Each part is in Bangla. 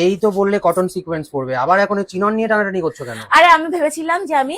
এই তো বললে কটন সিকোয়েন্স পরবে, আবার এখন চিনন নিয়ে টানাটানি করছো কেন? আরে আমি ভেবেছিলাম যে আমি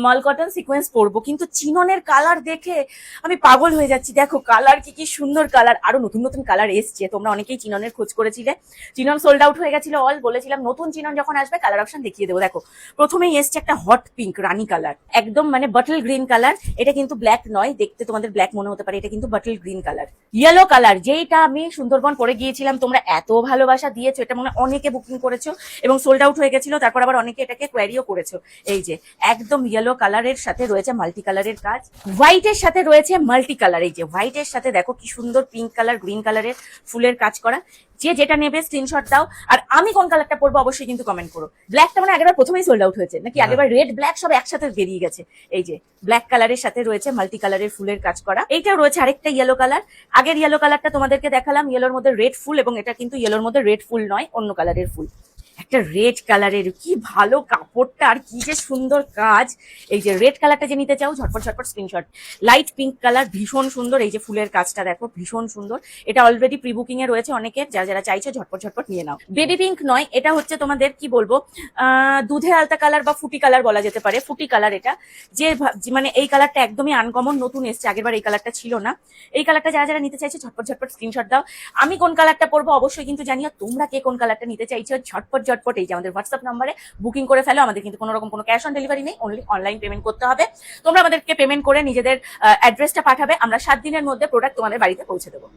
মল কটন সিকোয়েন্স পরবো, কিন্তু চিননের কালার দেখে আমি পাগল হয়ে যাচ্ছি। দেখো কালার কি সুন্দর কালার, আরো নতুন নতুন কালার এসছে। তোমরা অনেকেই চিননের খোঁজ করেছিলে, চিনন সোল্ড আউট হয়ে গেছিল অল। বলেছিলাম নতুন চিনন যখন আসবে কালার অপশন দেখিয়ে দেবো। দেখো প্রথমেই এসছে একটা হট পিঙ্ক রানী কালার, একদম মানে বটল গ্রিন কালার। এটা কিন্তু ব্ল্যাক নয়, দেখতে তোমাদের ব্ল্যাক মনে হতে পারে, এটা কিন্তু bottle green colour. Yellow colour, যেটা আমি সুন্দরবন পরে গিয়েছিলাম, তোমরা এত ভালোবাসা দিয়েছো, এটা মনে অনেকে বুকিং করেছো এবং সোল্ড আউট হয়ে গেছিল। তারপর আবার অনেকে এটাকে কোয়ারিও করেছো। এই যে একদম ইয়েলো কালারের সাথে রয়েছে মাল্টি কালারের কাজ, হোয়াইটের সাথে রয়েছে মাল্টি কালার। এই যে হোয়াইটের সাথে দেখো কি সুন্দর পিঙ্ক কালার, গ্রিন কালারের ফুলের কাজ করা। যে যেটা নেবে স্ক্রিনশট দাও। আর আমি কোন কালারটা পরবো অবশ্যই কিন্তু কমেন্ট করো। ব্ল্যাকটা মানে আগেরবার প্রথমেই সোল্ড আউট হয়েছে নাকি আগেরবার রেড ব্ল্যাক সব একসাথে বেরিয়ে গেছে। এই যে ব্ল্যাক কালারের সাথে রয়েছে মাল্টি কালারের ফুলের কাজ করা। এইটাও রয়েছে আরেকটা ইয়েলো কালার। আগের ইয়েলো কালারটা তোমাদেরকে দেখালাম, ইয়েলোর মধ্যে রেড ফুল, এবং এটা কিন্তু ইয়েলোর মধ্যে রেড ফুল নয়, অন্য কালারের ফুল। একটা রেড কালারের, কি ভালো কাপড়টা আর কি যে সুন্দর কাজ। এই যে রেড কালারটা যে নিতে চাও ঝটপট ঝটপট স্ক্রিনশট। লাইট পিঙ্ক কালার ভীষণ সুন্দর, এই যে ফুলের কাজটা দেখো ভীষণ সুন্দর। এটা অলরেডি প্রি বুকিং এ রয়েছে অনেকের, যারা যারা চাইছে ঝটপট ঝটপট নিয়ে নাও। বেবি পিঙ্ক নয়, এটা হচ্ছে তোমাদের কি বলবো, দুধে আলতা কালার বা ফুটি কালার বলা যেতে পারে। ফুটি কালার এটা, যে মানে এই কালারটা একদমই আনকমন, নতুন এসছে, আগেরবার এই কালারটা ছিল না। এই কালারটা যারা যারা নিতে চাইছে ঝটপট ঝটপট স্ক্রিনশট দাও। আমি কোন কালারটা পরবো অবশ্যই কিন্তু জানিও। তোমরা কে কোন কালারটা নিতে চাইছো ঝটপট ঝটপট এই যে আমাদের হোয়াটসঅ্যাপ নাম্বারে বুকিং করে ফেলো। আমাদের কিন্তু কোনো রকম কোনো ক্যাশ অন ডেলিভারি নেই, অনলি অনলাইন পেমেন্ট করতে হবে। তোমরা আমাদেরকে পেমেন্ট করে নিজেদের অ্যাড্রেসটা পাঠাবে, আমরা 7 দিনের মধ্যে প্রোডাক্ট তোমাদের বাড়িতে পৌঁছে দেবো।